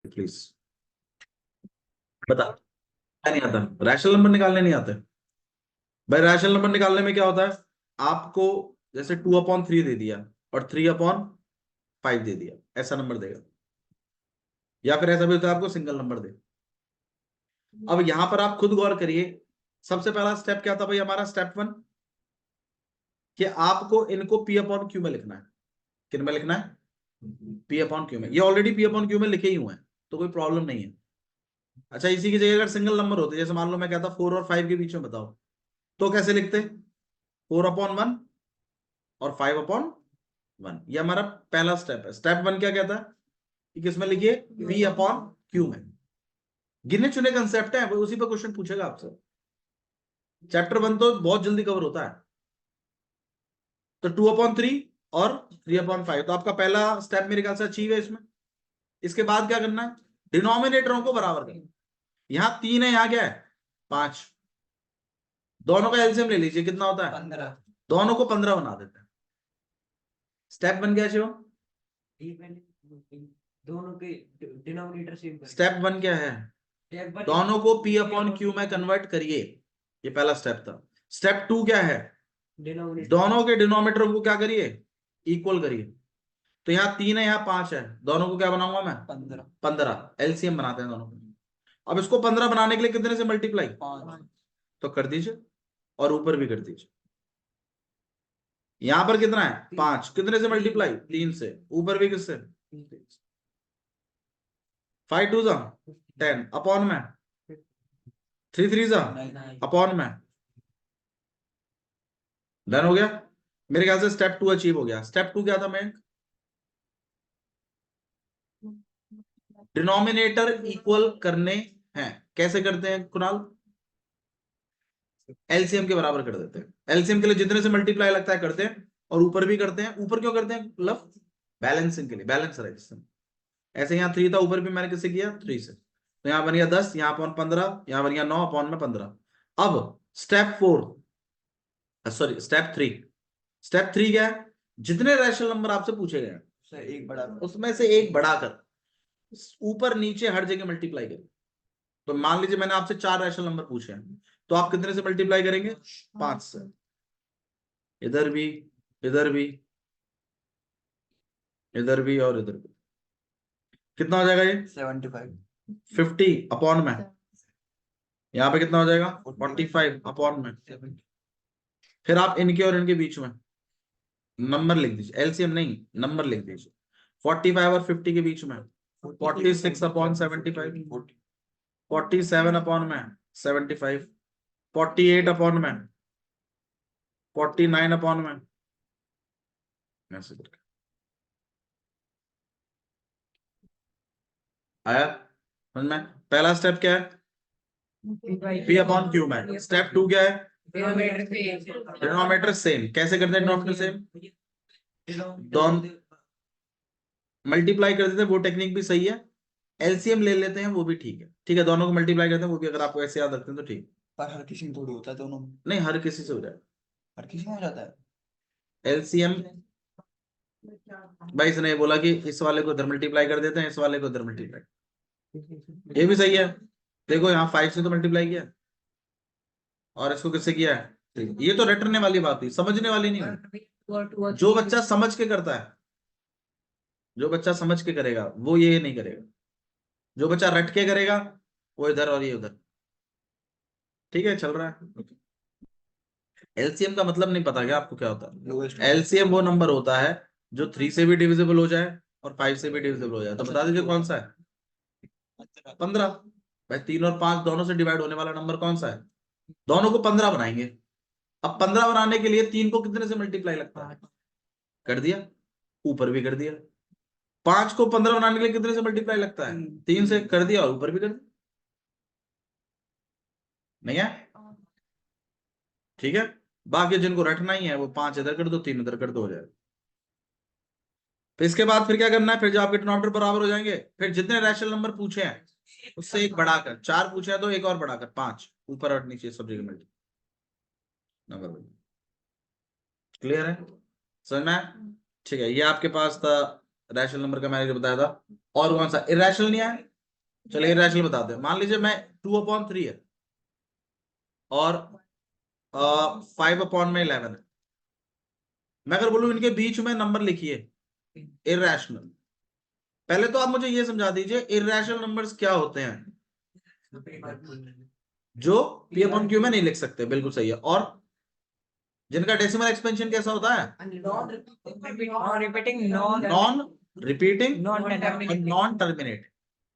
Please बता। नहीं आता, रैशनल नंबर निकालने नहीं आते भाई। रैशनल नंबर निकालने में क्या होता है, आपको जैसे 2/3 दे दिया और 3/5 दे दिया, ऐसा नंबर देगा। या फिर ऐसा भी होता है आपको सिंगल नंबर दे। अब यहां पर आप खुद गौर करिए, सबसे पहला स्टेप क्या था भाई हमारा, स्टेप 1, कि आपको इनको P/Q में लिखना है। किन में लिखना है? P/Q में। ये ऑलरेडी P/Q में लिखे ही हुए हैं, तो कोई प्रॉब्लम नहीं है। अच्छा, इसी की जगह अगर सिंगल नंबर होते, जैसे मान लो मैं कहता 4 और 5 के बीच में बताओ, तो कैसे लिखते? 4/1 और 5/1। ये हमारा पहला स्टेप है। स्टेप 1 क्या कहता है कि किसमें लिखिए? P/Q में। गिने चुने कंसेप्ट है, उसी पर क्वेश्चन पूछेगा आपसे। चैप्टर 1 तो बहुत जल्दी कवर होता है। तो 2/3 और 3/5, तो आपका पहला स्टेप मेरे ख्याल से अचीव है इसमें। इसके बाद क्या करना है? डिनोमिनेटरों को बराबर करना। यहां 3 है, यहां क्या है? 5। दोनों का एलसीएम ले लीजिए, कितना होता है? 15। दोनों को 15 बना देते हैं। स्टेप 1 क्या है शिवम? दोनों के डिनोमिनेटर सेम। स्टेप 1 क्या है? दोनों को P/Q में कन्वर्ट करिए। ये पहला स्टेप था। स्टेप 2 क्या है? दोनों के डिनोमिनेटर को क्या करिए? इक्वल करिए। तो यहाँ 3 है, यहाँ 5 है, दोनों को क्या बनाऊंगा मैं? 15 एलसीएम बनाते हैं दोनों को। अब इसको 15 बनाने के लिए कितने से मल्टीप्लाई? 5। तो कर दीजिए, और ऊपर भी कर दीजिए। यहां पर कितना है? 5। कितने से मल्टीप्लाई? 3 से। ऊपर भी किससे? 5 2 10 अपॉन में 3 3 अपॉन में। डन हो गया। मेरे ख्याल से स्टेप 2 अचीव हो गया। स्टेप 2 क्या था? मैं डिनोमिनेटर इक्वल करने हैं। कैसे करते हैं कुणाल? एलसीएम के बराबर कर देते हैं। एलसीएम के लिए जितने से मल्टीप्लाई लगता है करते हैं, और ऊपर भी करते हैं। ऊपर क्यों करते हैं? मतलब बैलेंसिंग के लिए, बैलेंस रहे जिससे। ऐसे यहाँ 3 था, ऊपर भी मैंने किससे किया? 3 से। तो यहाँ बन गया 10, यहाँ अपॉन 15, यहाँ बन गया 9 अपॉन में 15। अब स्टेप 4, सॉरी स्टेप 3। स्टेप 3 क्या है? जितने रैशनल नंबर आपसे पूछे गए एक बड़ा उसमें से एक बढ़ाकर ऊपर नीचे हर जगह मल्टीप्लाई करें। तो मान लीजिए मैंने आपसे 4 रैशनल नंबर पूछे हैं, तो आप कितने से मल्टीप्लाई करेंगे? 5 से। इधर भी, इधर भी, इधर भी और इधर भी। कितना हो जाएगा ये? 75। 50 अपॉन में। यहाँ पे कितना हो जाएगा? 45 अपॉन में। फिर आप इनके और इनके बीच में नंबर लिख दीजिए, एलसीएम नहीं नंबर लिख दीजिए। 45 और 50 के बीच में 46/75, 47 अपॉन में 75, 48 अपॉन में 49 अपॉन में, ऐसे करके। आया समझ में? पहला स्टेप क्या है? P/Q में। स्टेप 2 क्या है? Denominator same. कैसे करते हैं डिनोमिनेटर सेम? दोनों मल्टीप्लाई कर देते हैं, वो टेक्निक भी सही है। एलसीएम ले लेते हैं, वो भी ठीक है। ठीक है, दोनों को मल्टीप्लाई करते हैं, वो भी अगर आपको ऐसे याद रखते हैं तो ठीक। पर हर किसी में थोड़ी होता है दोनों। नहीं, हर किसी से हो जाए। हर किसी में हो जाता है। एलसीएम भाई इसने बोला कि इस वाले को इधर मल्टीप्लाई कर देते हैं, इस वाले को इधर मल्टीप्लाई। ये भी सही है। देखो यहाँ 5 से तो मल्टीप्लाई किया, और इसको किससे किया है? ये तो रटने वाली बात हुई, समझने वाली नहीं हुई। जो बच्चा समझ के करता है, जो बच्चा समझ के करेगा वो ये नहीं करेगा। जो बच्चा रट के करेगा वो इधर और ये उधर। ठीक है, चल रहा है। एलसीएम का मतलब नहीं पता क्या आपको क्या होता है? एलसीएम वो नंबर होता है जो 3 से भी डिविजिबल हो जाए और 5 से भी डिविजिबल हो जाए। तो बता दीजिए कौन सा है? 15। भाई 3 और 5 दोनों से डिवाइड होने वाला नंबर कौन सा है? दोनों को 15 बनाएंगे। अब 15 बनाने के लिए 3 को कितने से मल्टीप्लाई लगता है? कर दिया, ऊपर भी कर दिया। 5 को 15 बनाने के लिए कितने से मल्टीप्लाई लगता है? 3 से। कर दिया, और ऊपर भी कर दिया। नहीं है? ठीक है। बाकी जिनको रटना ही है वो 5 इधर कर दो, 3 इधर कर दो, हो जाए। तो इसके बाद फिर क्या करना है? फिर जब आपके डिनोमिनेटर बराबर हो जाएंगे, फिर जितने रैशनल नंबर पूछे हैं उससे एक बढ़ाकर, 4 पूछे हैं तो एक और बढ़ाकर 5, ऊपर और नीचे सब जगह मल्टी नंबर। क्लियर है? समझ में आया? ठीक है, ये आपके पास था रैशनल नंबर का, मैंने जो बताया था। और कौन सा इरेशनल नहीं है? चलिए इरेशनल बताते हैं। मान लीजिए मैं 2/3 है और 5/11 है। मैं अगर बोलूं इनके बीच में नंबर लिखिए इरेशनल, पहले तो आप मुझे ये समझा दीजिए इरेशनल नंबर्स क्या होते हैं जो P/Q में नहीं लिख सकते। बिल्कुल सही है। और जिनका डेसिमल एक्सपेंशन कैसा होता है? नॉन रिपीटिंग और नॉन टर्मिनेट।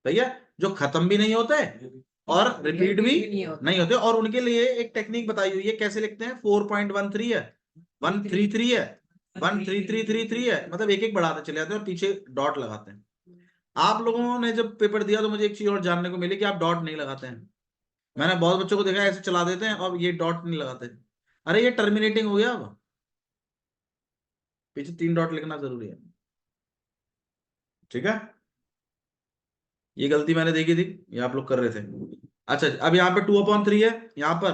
भैया जो खत्म भी नहीं होते और रिपीट भी नहीं होते। और उनके लिए एक टेक्निक बताई हुई है कैसे लिखते हैं। 4.13 है, 133 है, 13333 है, मतलब एक एक बढ़ाते चले जाते हैं और पीछे डॉट लगाते हैं। आप लोगों ने जब पेपर दिया तो मुझे एक चीज और जानने को मिली कि आप डॉट नहीं लगाते हैं। मैंने बहुत बच्चों को देखा ऐसे चला देते हैं और ये डॉट नहीं लगाते। अरे ये टर्मिनेटिंग हो गया, अब पीछे 3 डॉट लिखना जरूरी है। ठीक है, ये गलती मैंने देखी थी, ये आप लोग कर रहे थे। अच्छा अब यहाँ पे 2/3 है, यहाँ पर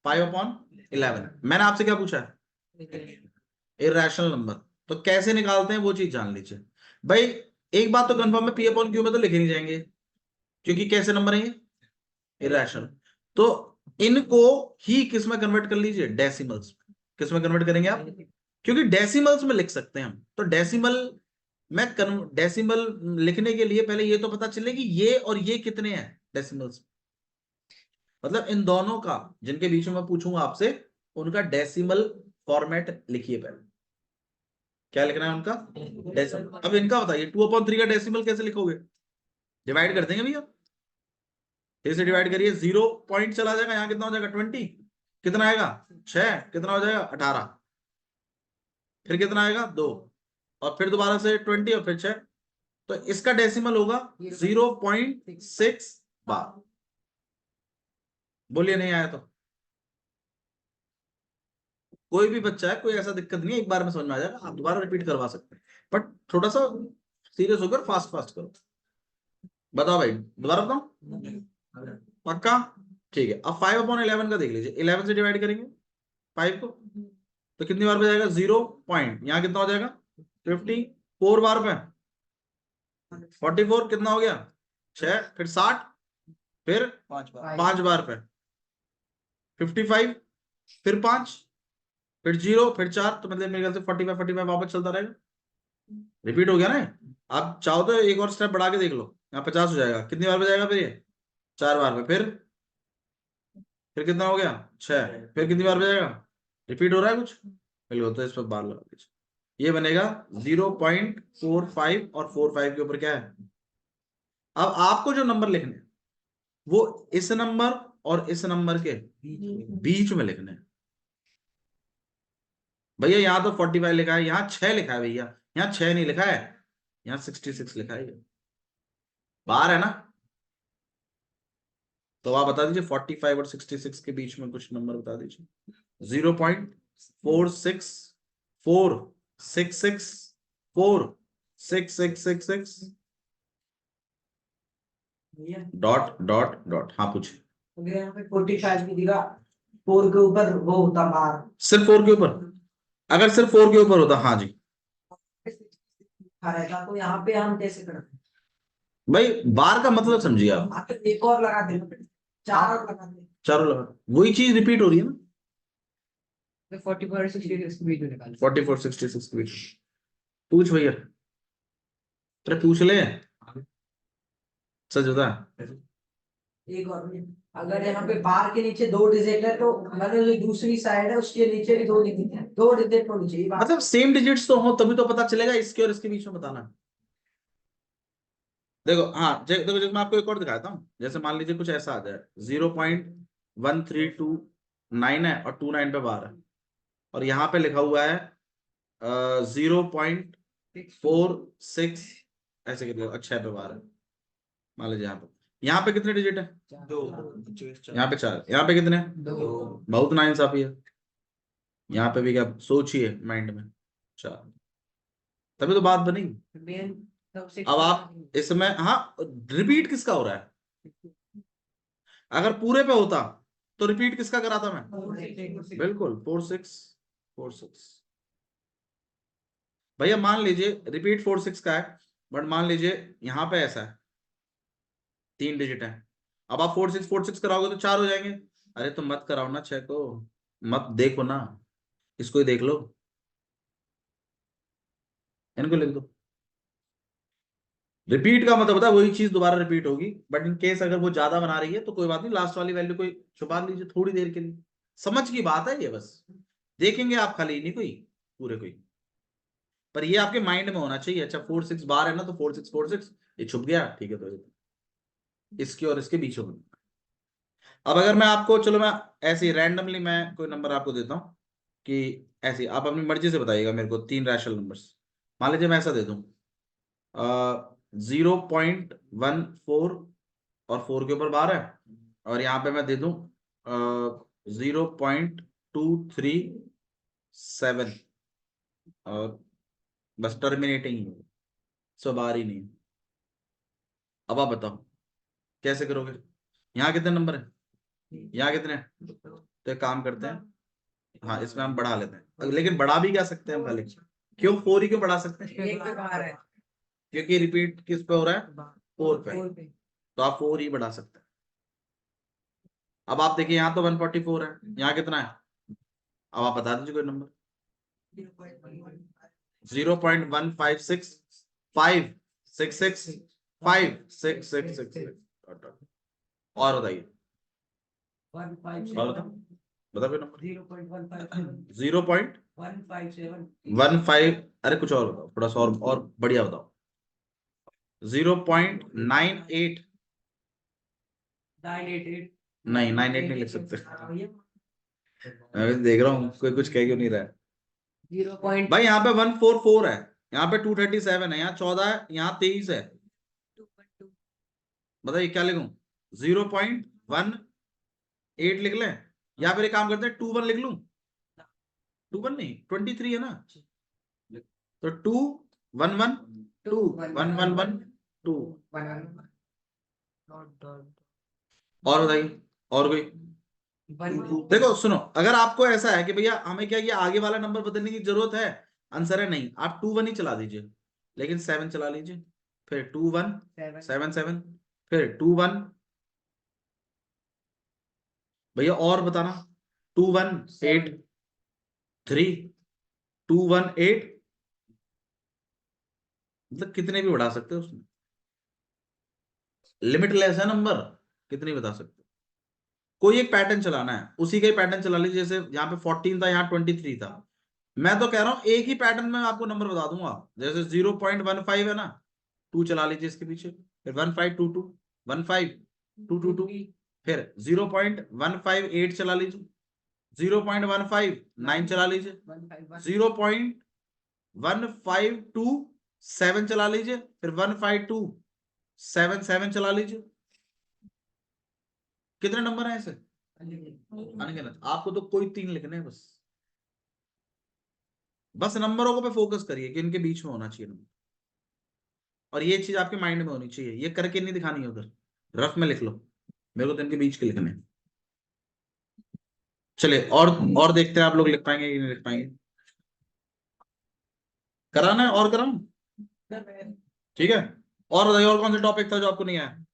5/11। मैंने आपसे क्या पूछा है? Irrational number. तो कैसे निकालते हैं वो चीज जान लीजिए भाई। एक बात तो कंफर्म है, P/Q में तो लिखे नहीं जाएंगे क्योंकि कैसे नंबर है ये? इरेशनल। तो इनको ही किस में कन्वर्ट कर लीजिए? डेसिमल्स। किस में कन्वर्ट करेंगे आप? क्योंकि डेसिमल्स में लिख सकते हैं हम, तो डेसिमल में डेसिमल लिखने के लिए पहले ये तो पता चले कि ये और ये कितने हैं डेसिमल्स। मतलब इन दोनों का, जिनके बीच में मैं पूछूंगा आपसे, उनका डेसिमल फॉर्मेट लिखिए पहले। क्या लिखना है उनका? डेसिमल। अब इनका बताइए 2/3 का डेसिमल कैसे लिखोगे? डिवाइड कर देंगे भैया, फिर से डिवाइड करिए, 0 पॉइंट चला जाएगा, यहाँ कितना हो जाएगा 20, कितना आएगा 6, कितना हो जाएगा 18, फिर कितना आएगा 2, और फिर दोबारा से 20 और फिर 6। तो इसका डेसिमल होगा 0.6 बार। बोलिए नहीं आया तो? कोई भी बच्चा है, कोई ऐसा दिक्कत नहीं है, एक बार में समझ में आ जाएगा, आप दोबारा रिपीट करवा सकते हैं, बट थोड़ा सा सीरियस होकर फास्ट फास्ट करो। बताओ भाई, दोबारा बताओ पक्का? ठीक है, अब 5/11 का देख लीजिए, 11 से डिवाइड करेंगे 5 को, तो कितनी बार पे जाएगा? 0 पॉइंट, यहाँ कितना हो जाएगा 50, 4 बार पे 44, कितना हो गया 6, फिर 60, फिर 5 बार पे 55, फिर 5, फिर 0, फिर 4, तो मतलब मेरे ख्याल से 45 वापस चलता रहेगा। रिपीट हो गया ना? आप चाहो तो एक और स्टेप बढ़ा के देख लो, यहाँ 50 हो जाएगा, कितनी बार पे जाएगा फिर ये? 4 बार पे, फिर कितना हो गया 6, फिर कितनी बार पे जाएगा? रिपीट हो रहा है कुछ? बिल्कुल, तो इस पर बार लगा दीजिए, ये बनेगा 0.45, और 45 के ऊपर क्या है? अब आपको जो नंबर लिखने हैं वो इस नंबर और इस नंबर के बीच में लिखने हैं। भैया यहाँ तो 45 लिखा है, यहाँ 6 लिखा है भैया, यहाँ 6 नहीं लिखा है, यहाँ 66 लिखा है, बार है ना? तो आप बता दीजिए 45 और 66 के बीच में कुछ नंबर बता दीजिए। 0.464664666 डॉट डॉट डॉट। हाँ पूछिए। अगर यहाँ पे 45 भी दिखा, 4 के ऊपर वो होता बार, सिर्फ 4 के ऊपर? अगर सिर्फ 4 के ऊपर होता, हाँ जी रहेगा, तो यहाँ पे हम कैसे करते? भाई, बार का मतलब समझिए आप। आप एक और लगा दे, 4 और लगा दे, चारों लगा, वही चीज रिपीट हो रही है ना। 44 और 66 के बीच में निकाल। 44 66 के बीच। पूछ भैया, अरे पूछ ले, सच बता। एक और भी, अगर यहाँ पे बार के नीचे 2 डिजिट है, तो मतलब जो दूसरी साइड है उसके नीचे भी 2 डिजिट है, 2 डिजिट होनी चाहिए। मतलब सेम डिजिट्स तो हो तभी तो पता चलेगा, इसके और इसके बीच में बताना। देखो हाँ, देखो मैं आपको एक और दिखाता हूँ। जैसे मान लीजिए कुछ ऐसा आ जाए, 0.1329 है और 29 पे बार है, और यहाँ पे लिखा हुआ है 0.46, ऐसे करके अच्छा पे बार है। मान लीजिए यहाँ पे कितने डिजिट है? 2, यहाँ पे 4, यहाँ पे कितने? 2। बहुत नाइंसाफी है। यहाँ पे भी क्या सोचिए माइंड में, 4, तभी तो बात बनेगी। अब आप इसमें, हाँ रिपीट किसका हो रहा है? अगर पूरे पे होता तो रिपीट किसका कराता मैं? बिल्कुल 4646। भैया मान लीजिए रिपीट 46 का है, बट मान लीजिए यहां पे ऐसा है 3 डिजिट है। अब आप 4 6 कराओगे तो 4 हो जाएंगे। अरे तो मत कराओ ना 6 को, मत देखो ना, इसको ही देख लो, इनको लिख दो। रिपीट का मतलब होता है वही चीज दोबारा रिपीट होगी, बट इन केस अगर वो ज्यादा बना रही है तो कोई बात नहीं, लास्ट वाली वैल्यू कोई छुपा लीजिए थोड़ी देर के लिए। समझ की बात है ये, बस देखेंगे आप खाली, नहीं कोई पूरे कोई, पर ये आपके माइंड में होना चाहिए। अच्छा 4 6 बार है ना, तो 4 6 4 6 ये छुप गया, ठीक है, तो इसके और इसके बीच में। अब अगर मैं आपको, चलो मैं ऐसे रैंडमली मैं कोई नंबर आपको देता हूँ कि ऐसे आप अपनी मर्जी से बताइएगा मेरे को 3 रैशनल नंबर्स। मान लीजिए मैं ऐसा दे दूं 0.14 और 4 के ऊपर बार है, और यहाँ पे मैं दे दूं 0.237 और बस टर्मिनेटिंग ही है, सो बार ही नहीं है। अब आप बताओ कैसे करोगे, यहाँ कितने नंबर है, यहाँ कितने हैं? तो एक काम करते हैं, हाँ इसमें हम बढ़ा लेते हैं, लेकिन बढ़ा भी क्या सकते हैं हम खाली, क्यों 4 ही क्यों बढ़ा सकते हैं, एक पे बाहर है, क्योंकि रिपीट किस पे हो रहा है, 4 पे, तो आप 4 ही बढ़ा सकते हैं। अब आप देखिए यहाँ तो 144 है, यहाँ कितना है, अब आप बता दीजिए कोई नंबर। 0.1565656 और बताइए, और बताओ, बताओ कोई नंबर। 0.157 अरे कुछ और बताओ, थोड़ा सा और बढ़िया बताओ। 0.98 नहीं 98 नहीं लिख सकते, मैं भी देख रहा हूँ कोई कुछ कह क्यों नहीं रहा है। 0 पॉइंट भाई यहाँ पे 144 है, यहाँ पे 237 है, यहाँ 14 है, यहाँ 23 है, बताइए क्या लिखूं, 0.18 लिख लें, या फिर एक काम करते हैं 21 लिख लूं, 21 नहीं 23 है ना, तो 2 1 1 2 और बताइए और कोई। देखो सुनो, अगर आपको ऐसा है कि भैया हमें क्या ये आगे वाला नंबर बदलने की जरूरत है, आंसर है नहीं, आप 2 1 ही चला दीजिए, लेकिन 7 चला लीजिए, फिर 2 1 7 7, फिर 2 1 भैया और बताना, 2 1 8 3 2 1 8, मतलब कितने भी बढ़ा सकते हो उसमें, लिमिटलेस है नंबर, कितने भी बता सकते हो। कोई एक पैटर्न चलाना है, उसी का ही पैटर्न चला लीजिए, जैसे यहाँ पे 14 था, यहाँ 23 था, मैं तो कह रहा हूं एक ही पैटर्न में आपको नंबर बता दूंगा, जैसे 0.15 है ना, 2 चला लीजिए इसके पीछे, फिर 1522 15222, फिर 0.158 चला लीजिए, 0.159 चला लीजिए, 0.1527 चला लीजिए, फिर 15277 चला लीजिए। कितने नंबर है ऐसे, अनगिनत। आपको तो कोई 3 लिखने हैं बस, बस नंबरों को पे फोकस करिए कि इनके बीच में होना चाहिए नंबर, और ये चीज आपके माइंड में होनी चाहिए, ये करके नहीं दिखानी है उधर, रफ में लिख लो, मेरे को तो इनके बीच के लिखने हैं। चलिए और देखते हैं आप लोग लिख पाएंगे कि नहीं लिख पाएंगे, कराना है और कराऊं, ठीक है। और बताइए और कौन सा टॉपिक था जो आपको नहीं आया,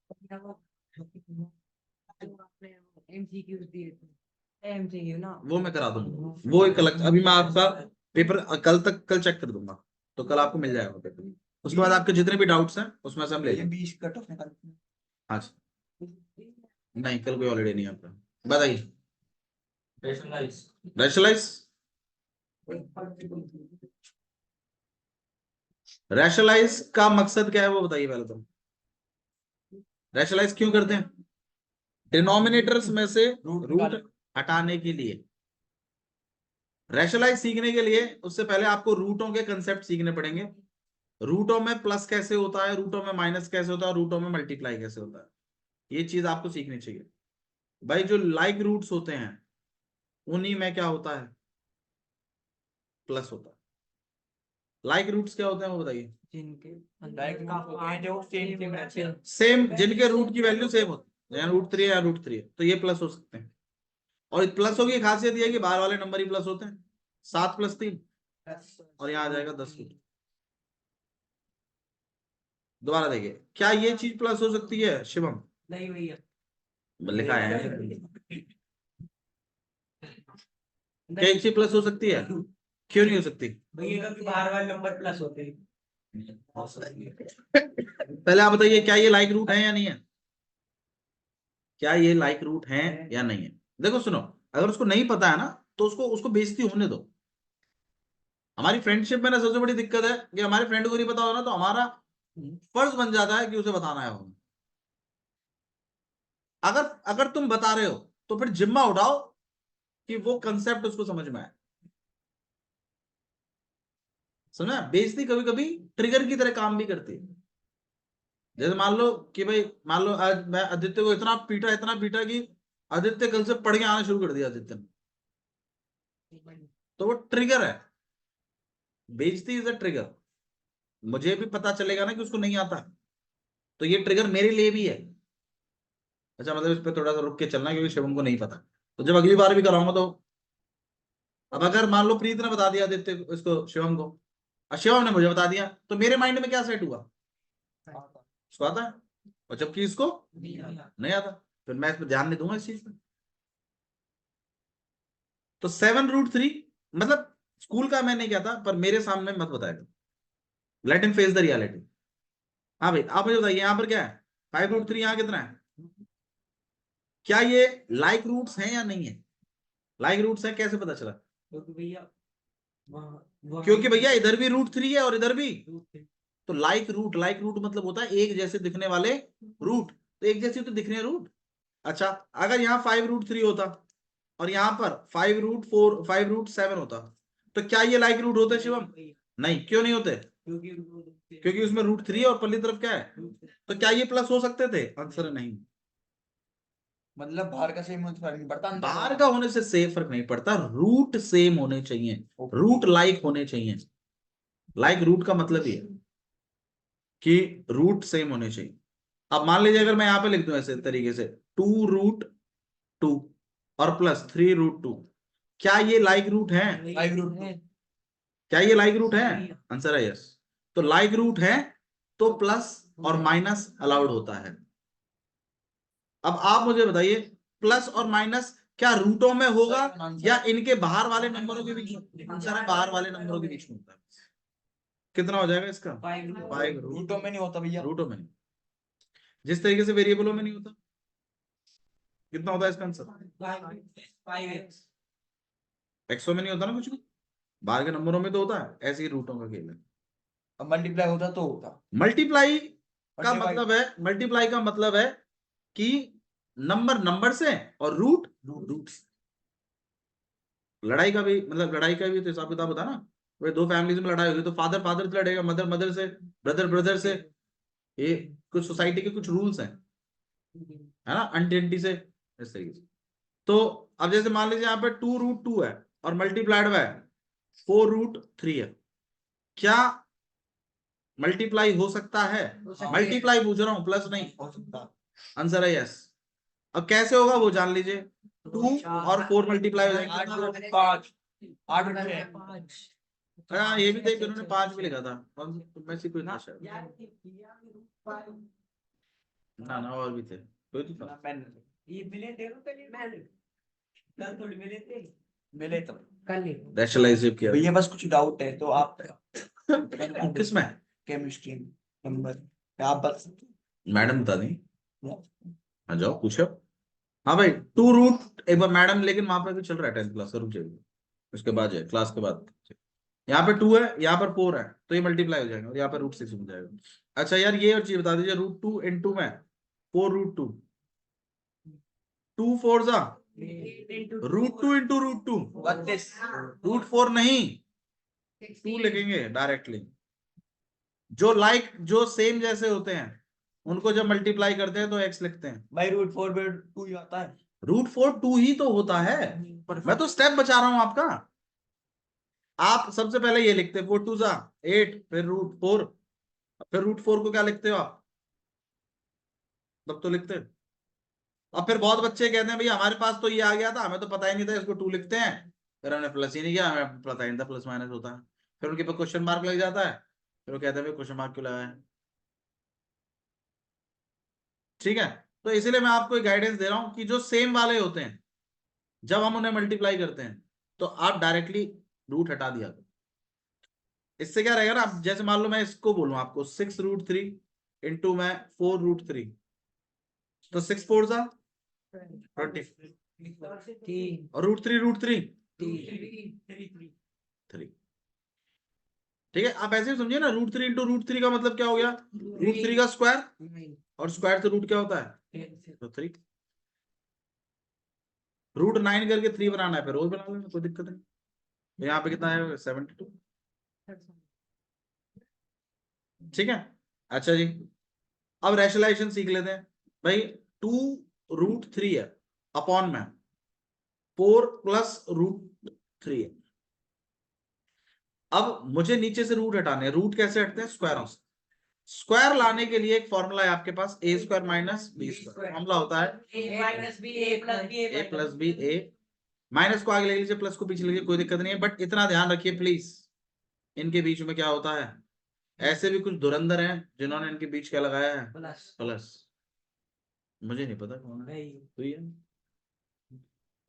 एमसीक्यू ना, वो मैं करा दूंगा, वो एक अलग, अभी मैं आपका पेपर कल चेक कर दूंगा, तो कल आपको मिल जाएगा पेपर, उसके बाद आपके जितने भी डाउट्स हैं उसमें से हम ले लेंगे। 20 कट ऑफ निकाल, हाँ जी, नहीं कल कोई हॉलीडे नहीं है आपका, बताइए। रैशनलाइज, रैशनलाइज का मकसद क्या है वो बताइए पहले तो, रैशनलाइज क्यों करते हैं, डिनोमिनेटर्स में से रूट हटाने के लिए। रैशनलाइज सीखने के लिए उससे पहले आपको रूटों के कंसेप्ट सीखने पड़ेंगे, रूटों में प्लस कैसे होता है, रूटों में माइनस कैसे होता है, रूटों में मल्टीप्लाई कैसे होता है, ये चीज आपको सीखनी चाहिए। भाई जो लाइक रूट्स होते हैं उन्हीं में क्या होता है, प्लस होता है। लाइक रूट्स क्या होते हैं वो बताइए, सेम जिनके रूट की वैल्यू सेम होती है, √3 या √3 है तो ये प्लस हो सकते हैं, और प्लस की खासियत ये है कि बाहर वाले नंबर ही प्लस होते हैं, 7 + 3 और यहाँ आ जाएगा 10 रूट। दोबारा देखिए क्या ये चीज प्लस हो सकती है शिवम, नहीं भैया, लिखा है क्या एक चीज प्लस हो सकती है? क्यों नहीं हो सकती? भैया क्योंकि बाहर वाले नंबर प्लस होते हैं। पहले आप बताइए, क्या ये लाइक रूट है या नहीं है? क्या ये लाइक रूट है या नहीं है? देखो सुनो, अगर उसको नहीं पता है ना, तो उसको उसको बेइज्जती होने दो। हमारी फ्रेंडशिप में ना सबसे बड़ी दिक्कत है कि हमारे फ्रेंड को नहीं पता हो ना, तो हमारा फर्ज बन जाता है कि उसे बताना है हमें। अगर अगर तुम बता रहे हो तो फिर जिम्मा उठाओ कि वो कंसेप्ट उसको समझ में आए। समझा? बेइज्जती कभी कभी ट्रिगर की तरह काम भी करती है। जैसे मान लो कि भाई, मान लो आज मैं आदित्य को इतना पीटा कि आदित्य कल से पढ़ के आना शुरू कर दिया आदित्य ने, तो वो ट्रिगर है। बेइज्जती इज अ ट्रिगर। मुझे भी पता चलेगा ना कि उसको नहीं आता, तो ये ट्रिगर मेरे लिए भी है। अच्छा, मतलब इस पे थोड़ा सा रुक के चलना, क्योंकि शिवम को नहीं पता। तो जब अगली बार भी कराऊंगा तो, अब अगर मान लो प्रीत ने बता दिया आदित्य इसको, शिवम को, और शिवम ने मुझे बता दिया, तो मेरे माइंड में क्या सेट हुआ? उसको आता है, और जबकि इसको नहीं आता, फिर मैं इस पर ध्यान नहीं दूंगा इस चीज पे। तो 7√3, मतलब स्कूल का मैं नहीं कहता, पर मेरे सामने मत बताएगा। Let him face the reality. हाँ भाई, आप मुझे बताइए यहाँ पर क्या है? 5√3 यहाँ कितना है? क्या ये लाइक रूट्स हैं या नहीं है? लाइक रूट्स हैं, कैसे पता चला? क्योंकि भैया इधर भी √3 है और इधर भी, तो लाइक रूट मतलब होता है एक जैसे दिखने वाले रूट। तो एक जैसे तो दिखने रूट। अच्छा, अगर यहाँ 5√3 होता और यहाँ पर 5√4 5√7 होता, तो क्या ये लाइक रूट होते शिवम? नहीं, क्यों नहीं होते? क्योंकि उसमें √3 और पल्ली तरफ क्या है? तो क्या ये प्लस हो सकते थे? आंसर है नहीं। मतलब बाहर का सेम फर्क नहीं पड़ता, अंदर बाहर का होने से सेम फर्क नहीं पड़ता, रूट सेम होने चाहिए, रूट लाइक होने चाहिए। लाइक रूट का मतलब ये है कि रूट सेम होने चाहिए। अब मान लीजिए अगर मैं यहां पे लिख दूं ऐसे तरीके से, 2√2 और +3√2, क्या ये लाइक रूट है? लाइक रूट है। क्या ये लाइक रूट है? आंसर है यस। तो लाइक रूट है तो प्लस और माइनस अलाउड होता है। अब आप मुझे बताइए, प्लस और माइनस क्या रूटों में होगा या इनके बाहर वाले नंबरों के बीच में? आंसर है बाहर वाले नंबरों के बीच में होता है। कितना हो जाएगा इसका? 5 रूटों में नहीं होता भैया। रूटों में नहीं, जिस तरीके से वेरिएबलों में नहीं होता। कितना होता है इसका आंसर? एक्सो में नहीं होता ना कुछ भी, बाहर के नंबरों में तो होता है। ऐसे ही रूटों का खेल है। अब मल्टीप्लाई होता तो होता। मल्टीप्लाई का मतलब है, मल्टीप्लाई का मतलब है कि नंबर से और रूट रूट से। लड़ाई का भी मतलब, लड़ाई का भी तो हिसाब किताब होता है ना। भाई दो फैमिलीज में लड़ाई होगी तो फादर फादर से लड़ेगा, मदर मदर से, ब्रदर ब्रदर से। ये कुछ सोसाइटी के कुछ रूल्स हैं, है ना, अनटेंटी से, इस तरीके से। तो अब जैसे मान लीजिए यहाँ पे 2√2 है और मल्टीप्लाइड है 4√3 है, क्या मल्टीप्लाई हो सकता है? मल्टीप्लाई पूछ रहा हूं, प्लस नहीं। हो सकता। आंसर है यस। अब कैसे होगा वो जान लीजिए। 2 और 4 मल्टीप्लाई हो जाएंगे। 5 8 और 6। हाँ, ये भी देख, उन्होंने 5 भी लिखा था, तो मैं से कोई था शायद। ना ना, और भी थे, कोई तो था। ये मिले थे ना पहले, कल थोड़ी मिले थे। मिले तो कल नहीं, रैशनलाइज किया भैया बस कुछ डाउट है तो आप किसमें? केमिस्ट्री नंबर आप बता सकते मैडम बता दी। हो? हाँ जाओ पूछो। हाँ भाई, 2√, एक बार मैडम, लेकिन वहां पर भी चल रहा है 10th क्लास का, रुक जाइए उसके बाद है क्लास के बाद। यहाँ पे 2 है, यहाँ पर 4 है, तो ये मल्टीप्लाई हो जाएगा और यहाँ पर √6 हो जाएगा। अच्छा यार, ये और चीज बता दीजिए, √2 इंटू में 4√2, 2 4 जा √2 इंटू √2, 32 √4 नहीं, 2 लिखेंगे डायरेक्टली। जो सेम जैसे होते हैं उनको जब मल्टीप्लाई करते हैं तो x लिखते हैं। भाई √4 पे 2 ही आता है। √4 2 ही तो होता है, मैं तो स्टेप बचा रहा हूं आपका। आप सबसे पहले ये लिखते हैं 4 2 जा 8, फिर √4, फिर √4 को क्या लिखते हो आप? तब तो लिखते हैं। अब फिर बहुत बच्चे कहते हैं भैया हमारे पास तो ये आ गया था, हमें तो पता ही नहीं था इसको 2 लिखते हैं, फिर हमने प्लस ही नहीं किया, हमें पता ही नहीं था प्लस माइनस होता है। फिर उनके पास क्वेश्चन मार्क लग जाता है, फिर वो कहते हैं क्वेश्चन मार्क क्यों लगाया है? ठीक है। तो इसीलिए मैं आपको एक गाइडेंस दे रहा हूं कि जो सेम वाले होते हैं जब हम उन्हें मल्टीप्लाई करते हैं तो आप डायरेक्टली रूट हटा दिया करो। इससे क्या रहेगा ना, आप जैसे मान लो मैं इसको बोलूं आपको 6√3 इंटू मैं 4√3, तो 6 4 जा 20 और √3 3। ठीक है, आप ऐसे ही समझिए ना, √3 इंटू √3 का मतलब क्या हो गया, √3 का स्क्वायर, और स्क्वायर से रूट क्या होता है, तो 3। √9 करके 3 बनाना है, फिर रोज बना लेना, कोई दिक्कत नहीं। तो यहाँ पे कितना है, 72। ठीक है, अच्छा जी, अब रैशनलाइजेशन सीख लेते हैं भाई। 2√3 है अपॉन में 4 प्लस √3 है। अब मुझे नीचे से रूट हटाने हैं। रूट कैसे हटते हैं, स्क्वायरों से। स्क्वायर लाने के लिए एक फॉर्मूला है आपके पास, a square minus b square. Formula होता है a plus B, a minus को आगे ले लीजिए, प्लस को पीछे लीजिए, कोई दिक्कत नहीं है। बट इतना ध्यान रखिए प्लीज, इनके बीच में क्या होता है, ऐसे भी कुछ धुरंधर हैं जिन्होंने इनके बीच क्या लगाया है, प्लस। मुझे नहीं पता कौन है, तो ये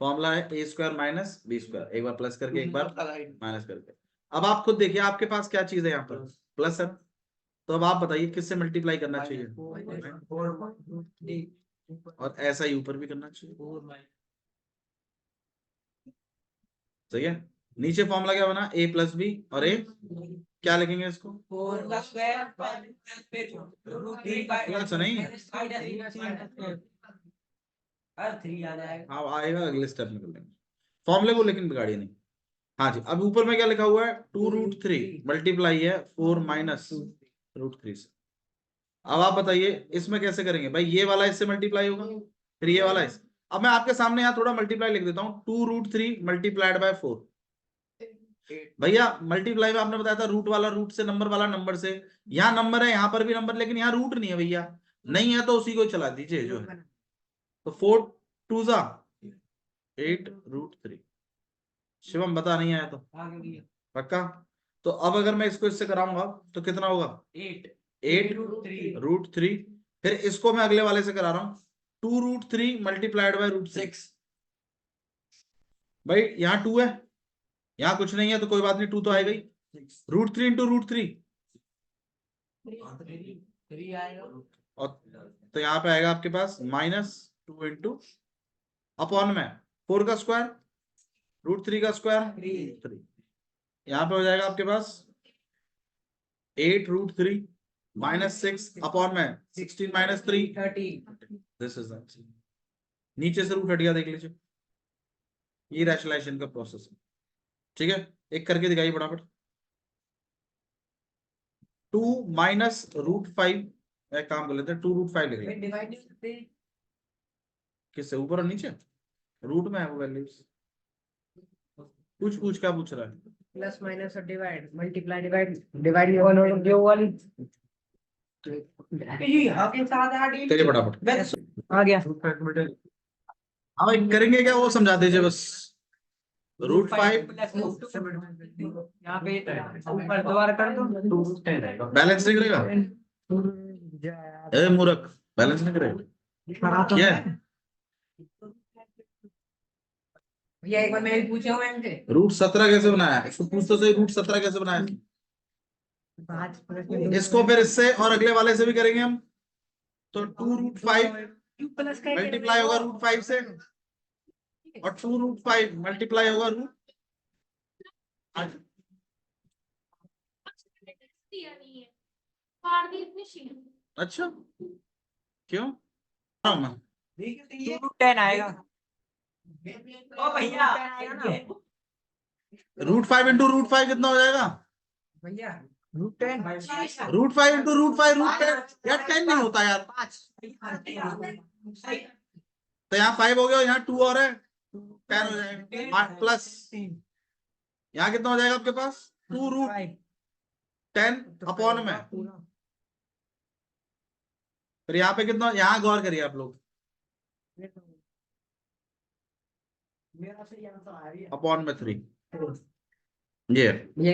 फॉर्मूला है a square minus B square, एक बार प्लस करके एक बार माइनस करके। अब आप खुद देखिए आपके पास क्या चीज है, यहाँ पर प्लस है, तो अब आप बताइए किससे मल्टीप्लाई करना चाहिए, और ऐसा ही ऊपर भी करना चाहिए। सही है, नीचे फॉर्मूला क्या बना, a प्लस बी, और a क्या लिखेंगे इसको, प्लस नहीं, हाँ आएगा अगले स्टेप में कर लेंगे फॉर्मूले को, लेकिन बिगाड़िए नहीं। हाँ जी, अब ऊपर में क्या लिखा हुआ है, 2√3 मल्टीप्लाई है 4 माइनस √3 से। अब आप बताइए इसमें कैसे करेंगे भाई, ये वाला इससे मल्टीप्लाई होगा, फिर ये वाला इस। अब मैं आपके सामने यहाँ थोड़ा मल्टीप्लाई लिख देता हूँ, 2√3 मल्टीप्लाइड बाय 4। भैया मल्टीप्लाई में आपने बताया था रूट वाला रूट से, नंबर वाला नंबर से। यहाँ नंबर है, यहाँ पर भी नंबर, लेकिन यहाँ रूट नहीं है भैया, नहीं है तो उसी को चला दीजिए जो है। तो 4 2 जा 8√3। शिवम बता, नहीं आया तो पक्का। तो अब अगर मैं इसको इससे कराऊंगा तो कितना होगा, 8√3। फिर इसको मैं अगले वाले से करा रहा हूं, 2√3 मल्टीप्लाइड बाय √6। भाई यहाँ 2 है, यहाँ कुछ नहीं है, तो कोई बात नहीं, 2 तो आएगा ही। √3 इंटू √3, और तो यहाँ पे आएगा आपके पास -2 इंटू अपॉन में 4 का स्क्वायर, √3 का स्क्वायर 3। यहाँ पे हो जाएगा आपके पास 8√3 -6 अपॉन में 16 - 3 दिस इज आंसर। नीचे से रूट हट गया, देख लीजिए, ये रैशनलाइजेशन का प्रोसेस है। ठीक है, एक करके दिखाइए फटाफट। 2 माइनस √5, एक काम कर लेते हैं, 2√5 लिख लेते हैं। किससे, ऊपर और नीचे, रूट में है वो वैल्यूज। पूछ क्या पूछ रहा है, प्लस माइनस और डिवाइड, मल्टीप्लाई डिवाइड, डिवाइड और जो वाली करिए फटाफट। आ गया। हाँ भाई, करेंगे क्या वो समझा दीजिए बस। √5 यहाँ पे ऊपर दोबारा कर दो, बैलेंस नहीं करेगा, ए मूर्ख, बैलेंस नहीं करेगा क्या, भैया एक बार मैं भी पूछा हूँ इनसे। √17 कैसे बनाया, इसको पूछ तो सही, √17 कैसे बनाया। इसको फिर इससे और अगले वाले से भी करेंगे हम, तो 2√5 मल्टीप्लाई होगा √5 से, और 2√5 मल्टीप्लाई होगा अच्छा क्यों, 10 आएगा। ओ भैया √5 इंटू √5 कितना हो जाएगा भैया √10, √5 इंटू √5 √10, यार 10 नहीं होता यार, तो यहाँ 5 हो गया, यहाँ 2 और है, 10 हो जाएगा, प्लस यहाँ कितना हो जाएगा आपके पास 2√10 अपॉन में, फिर यहाँ पे कितना, यहाँ गौर करिए आप लोग, अपॉन में 3 ये ये